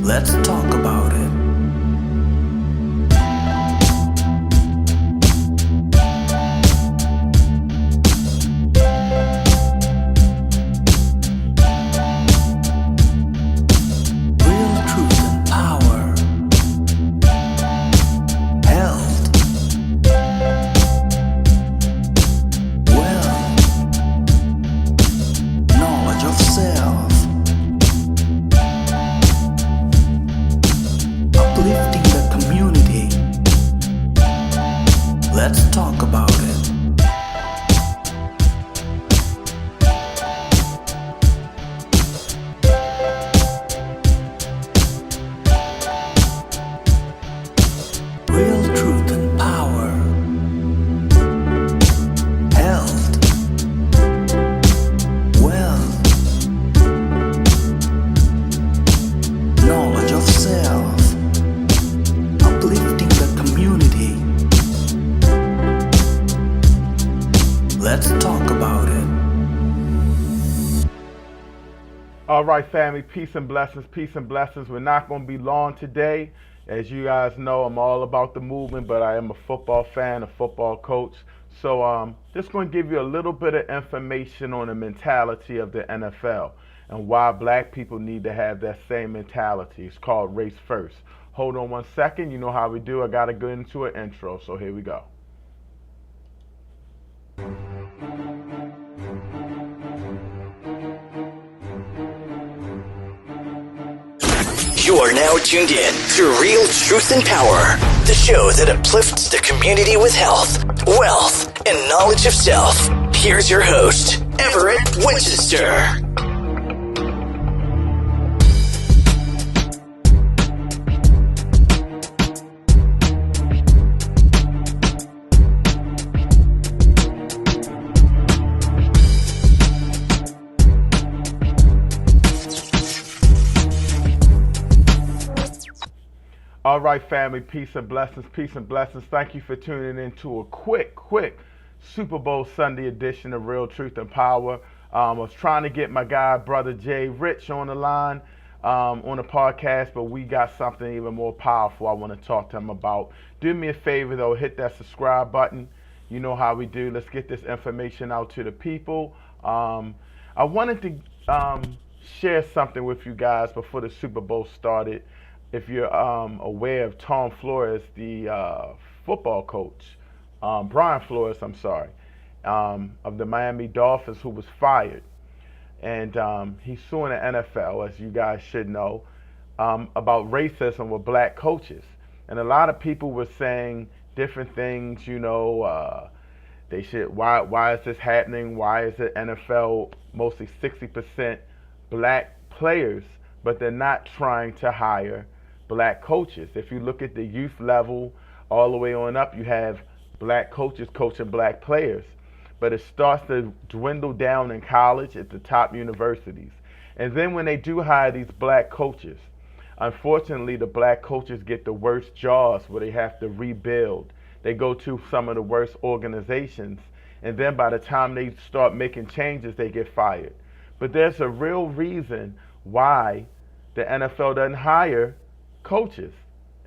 Let's talk about it. Real truth and power. Health. Wealth. Knowledge of self. Uplifting the community. Let's talk about it. Real truth and power. Health. Wealth. Knowledge of self. Uplifting the community. Let's talk about it. All right, family, peace and blessings, peace and blessings. We're not going to be long today. As you guys know, I'm all about the movement, but I am a football fan, a football coach. So just going to give you a little bit of information on the mentality of the NFL and why black people need to have that same mentality. It's called race first. Hold on one second. You know how we do. I got to go into an intro, so here we go. You are now tuned in to Real Truth and Power, the show that uplifts the community with health, wealth, and knowledge of self. Here's your host, Everett Winchester. All right, family, peace and blessings, peace and blessings. Thank you for tuning in to a quick Super Bowl Sunday edition of Real Truth and Power. I was trying to get my guy, Brother Jay Rich, on the line on the podcast, but we got something even more powerful I want to talk to him about. Do me a favor, though, hit that subscribe button. You know how we do. Let's get this information out to the people. I wanted to share something with you guys before the Super Bowl started. If you're aware of Tom Flores, the football coach, Brian Flores, I'm sorry, of the Miami Dolphins, who was fired. And he's suing the NFL, as you guys should know, about racism with black coaches. And a lot of people were saying different things, you know, they should, why is this happening? Why is the NFL mostly 60% black players, but they're not trying to hire black coaches? If you look at the youth level all the way on up, you have black coaches coaching black players. But it starts to dwindle down in college at the top universities. And then when they do hire these black coaches, unfortunately, the black coaches get the worst jobs where they have to rebuild. They go to some of the worst organizations. And then by the time they start making changes, they get fired. But there's a real reason why the NFL doesn't hire coaches,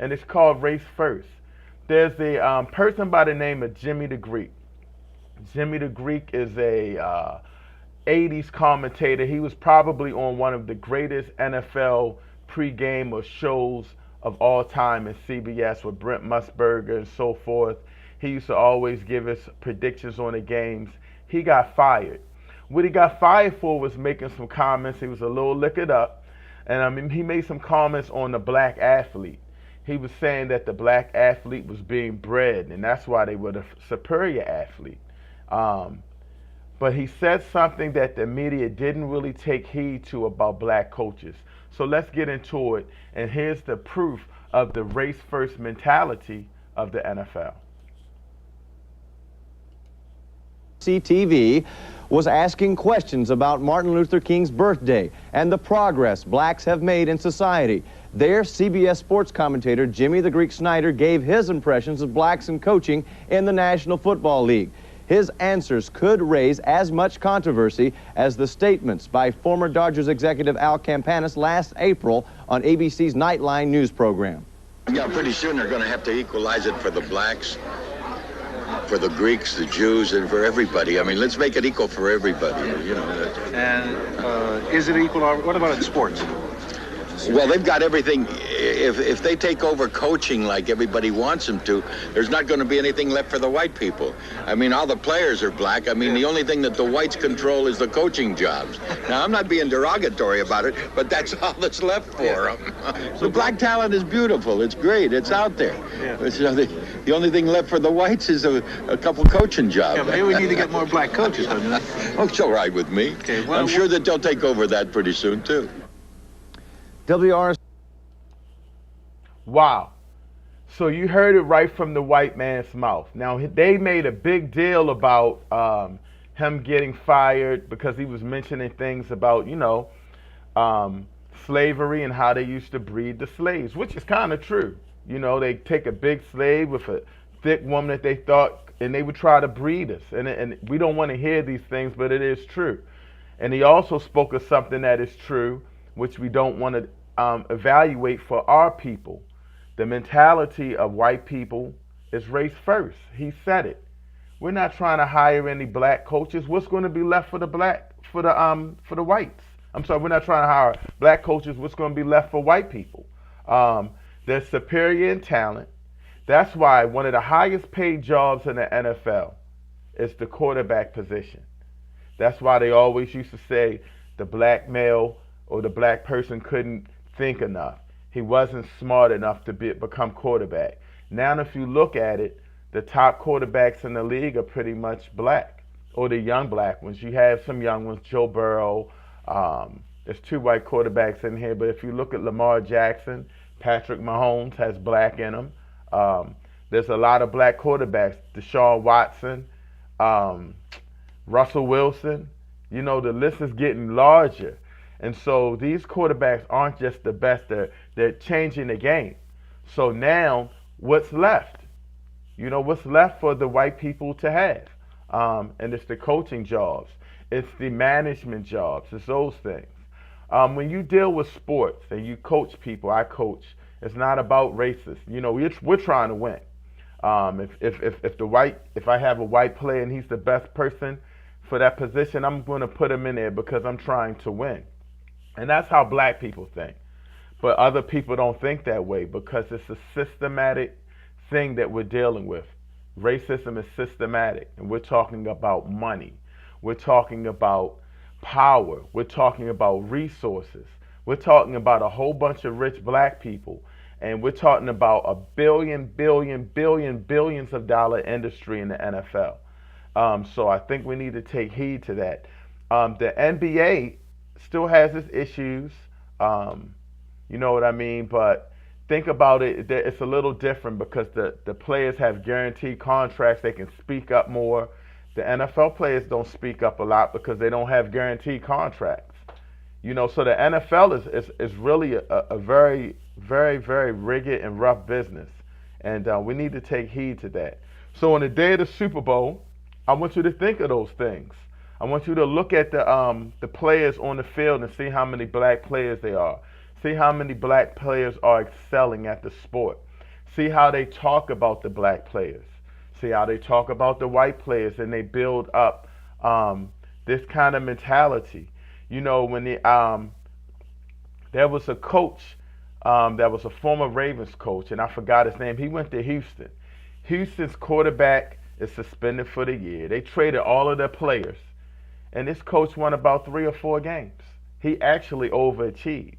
and it's called race first. There's a person by the name of Jimmy the Greek. Jimmy the Greek is a 80s commentator. He was probably on one of the greatest NFL pregame or shows of all time in CBS with Brent Musburger and so forth. He used to always give us predictions on the games. He got fired. What he got fired for was making some comments. He was a little liquored up. And I mean, he made some comments on the black athlete. He was saying that the black athlete was being bred, and that's why they were the superior athlete. But he said something that the media didn't really take heed to about black coaches. So let's get into it. And here's the proof of the race-first mentality of the NFL. CTV was asking questions about Martin Luther King's birthday and the progress blacks have made in society. There, CBS sports commentator Jimmy the Greek Snyder gave his impressions of blacks in coaching in the National Football League. His answers could raise as much controversy as the statements by former Dodgers executive Al Campanis last April on ABC's Nightline news program. Yeah, pretty soon they're going to have to equalize it for the blacks, for the Greeks, the Jews, and for everybody. I mean, let's make it equal for everybody, you know. And is it equal? What about in sports? Well, they've got everything. If they take over coaching like everybody wants them to, there's not going to be anything left for the white people. I mean, all the players are black. I mean, the only thing that the whites control is the coaching jobs. Now, I'm not being derogatory about it, but that's all that's left for them. The black talent is beautiful. It's great. It's out there. But, you know, the only thing left for the whites is a couple coaching jobs. Yeah, maybe we need to get more black coaches, don't you? Oh, it's all right with me. Okay, well, I'm sure that they'll take over that pretty soon, too. WRS. Wow. So you heard it right from the white man's mouth. Now, they made a big deal about him getting fired because he was mentioning things about, you know, slavery and how they used to breed the slaves, which is kind of true. You know, they take a big slave with a thick woman that they thought, and they would try to breed us. And we don't want to hear these things, but it is true. And he also spoke of something that is true, which we don't want to evaluate for our people. The mentality of white people is race first. He said it. We're not trying to hire any black coaches. What's going to be left for the whites? I'm sorry, we're not trying to hire black coaches. What's going to be left for white people? They're superior in talent. That's why one of the highest paid jobs in the NFL is the quarterback position. That's why they always used to say the black male or the black person couldn't think enough. He wasn't smart enough to become quarterback. Now, if you look at it, the top quarterbacks in the league are pretty much black, or the young black ones. You have some young ones, Joe Burrow. There's 2 white quarterbacks in here, but if you look at Lamar Jackson, Patrick Mahomes has black in him. There's a lot of black quarterbacks, Deshaun Watson, Russell Wilson. You know, the list is getting larger. And so these quarterbacks aren't just the best, they're changing the game. So now, what's left? You know, what's left for the white people to have? And it's the coaching jobs. It's the management jobs. It's those things. When you deal with sports and you coach people, I coach, it's not about races. You know, we're trying to win. If I have a white player and he's the best person for that position, I'm going to put him in there because I'm trying to win. And that's how black people think. But other people don't think that way because it's a systematic thing that we're dealing with. Racism is systematic, and we're talking about money. We're talking about power. We're talking about resources. We're talking about a whole bunch of rich black people, and we're talking about a billions of dollar industry in the NFL. So I think we need to take heed to that. The NBA still has its issues, you know what I mean? But think about it, it's a little different because the players have guaranteed contracts, they can speak up more. The NFL players don't speak up a lot because they don't have guaranteed contracts. You know, so the NFL is really a very, very, very rigid and rough business. And we need to take heed to that. So on the day of the Super Bowl, I want you to think of those things. I want you to look at the players on the field and see how many black players they are. See how many black players are excelling at the sport. See how they talk about the black players. See how they talk about the white players, and they build up this kind of mentality. You know, when there was a coach that was a former Ravens coach, and I forgot his name. He went to Houston. Houston's quarterback is suspended for the year. They traded all of their players. And this coach won about 3 or 4 games. He actually overachieved.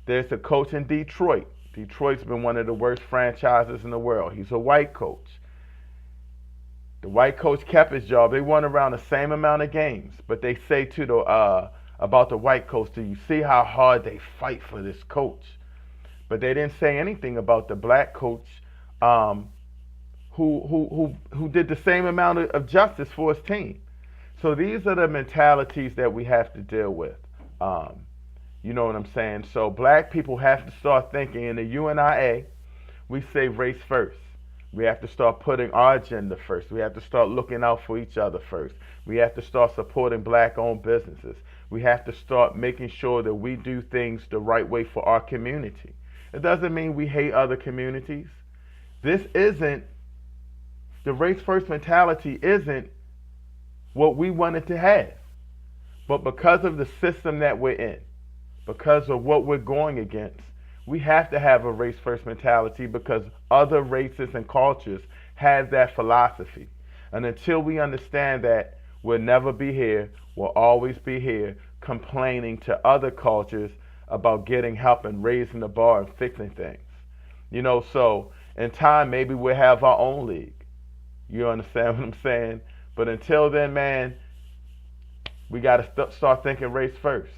There's a coach in Detroit. Detroit's been one of the worst franchises in the world. He's a white coach. The white coach kept his job. They won around the same amount of games. But they say about the white coach, do you see how hard they fight for this coach? But they didn't say anything about the black coach who did the same amount of justice for his team. So these are the mentalities that we have to deal with. You know what I'm saying? So black people have to start thinking. In the UNIA, we say race first. We have to start putting our agenda first. We have to start looking out for each other first. We have to start supporting black-owned businesses. We have to start making sure that we do things the right way for our community. It doesn't mean we hate other communities. This isn't, the race first mentality isn't what we wanted to have. But because of the system that we're in, because of what we're going against, we have to have a race first mentality because other races and cultures have that philosophy. And until we understand that, we'll never be here, we'll always be here complaining to other cultures about getting help and raising the bar and fixing things. You know, so in time, maybe we'll have our own league. You understand what I'm saying? But until then, man, we got to start thinking race first.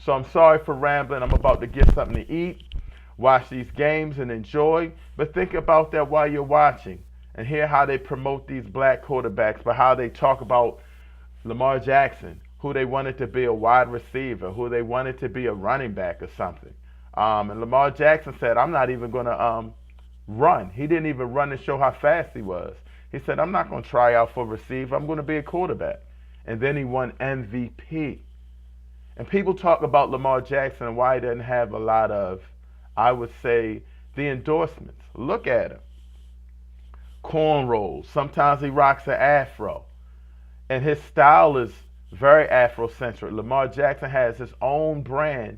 So I'm sorry for rambling. I'm about to get something to eat, watch these games and enjoy. But think about that while you're watching and hear how they promote these black quarterbacks, but how they talk about Lamar Jackson, who they wanted to be a wide receiver, who they wanted to be a running back or something. And Lamar Jackson said, I'm not even going to run. He didn't even run to show how fast he was. He said, I'm not going to try out for receiver. I'm going to be a quarterback. And then he won MVP. And people talk about Lamar Jackson and why he doesn't have a lot of, I would say, the endorsements. Look at him. Cornrows. Sometimes he rocks an afro. And his style is very Afrocentric. Lamar Jackson has his own brand,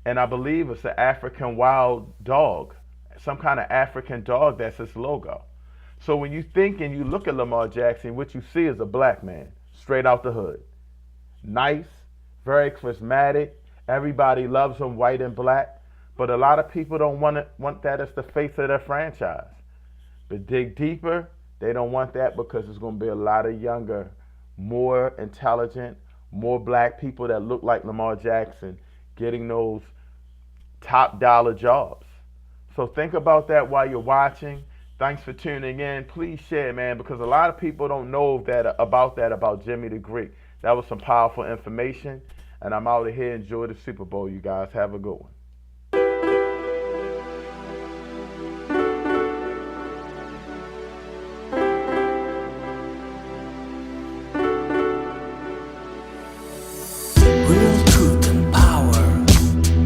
and I believe it's an African wild dog, some kind of African dog that's his logo. So when you think and you look at Lamar Jackson, what you see is a black man, straight out the hood. Nice, very charismatic. Everybody loves him, white and black. But a lot of people don't want that as the face of their franchise. But dig deeper, they don't want that because there's going to be a lot of younger, more intelligent, more black people that look like Lamar Jackson getting those top dollar jobs. So think about that while you're watching. Thanks for tuning in. Please share, man, because a lot of people don't know about Jimmy the Greek. That was some powerful information, and I'm out of here. Enjoy the Super Bowl, you guys. Have a good one. Real truth and power,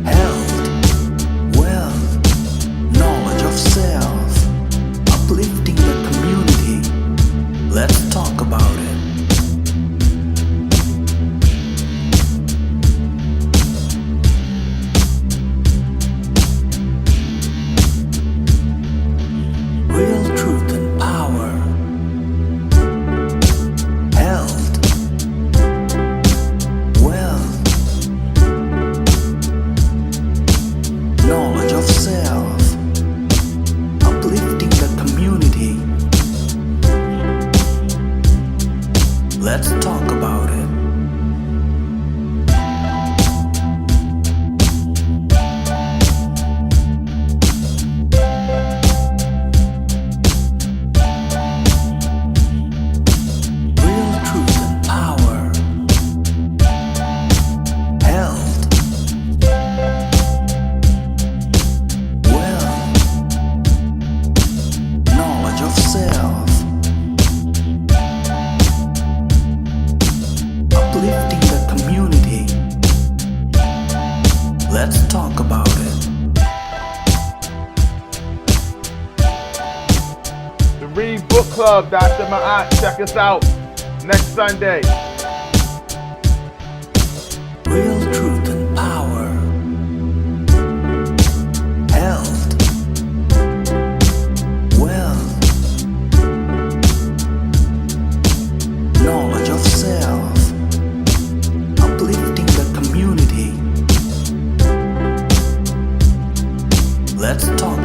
health, wealth, knowledge of self, uplifting the community. Let's talk about it. Real truth and power, health, wealth, knowledge of self, uplifting the community. Let's talk about it. Real truth and power, health, wealth, knowledge of self, uplifting the community. Let's talk about it. The Read Book Club, Dr. Ma'at. Check us out next Sunday. Real truth and power, health, wealth, knowledge of self, uplifting the community. Let's talk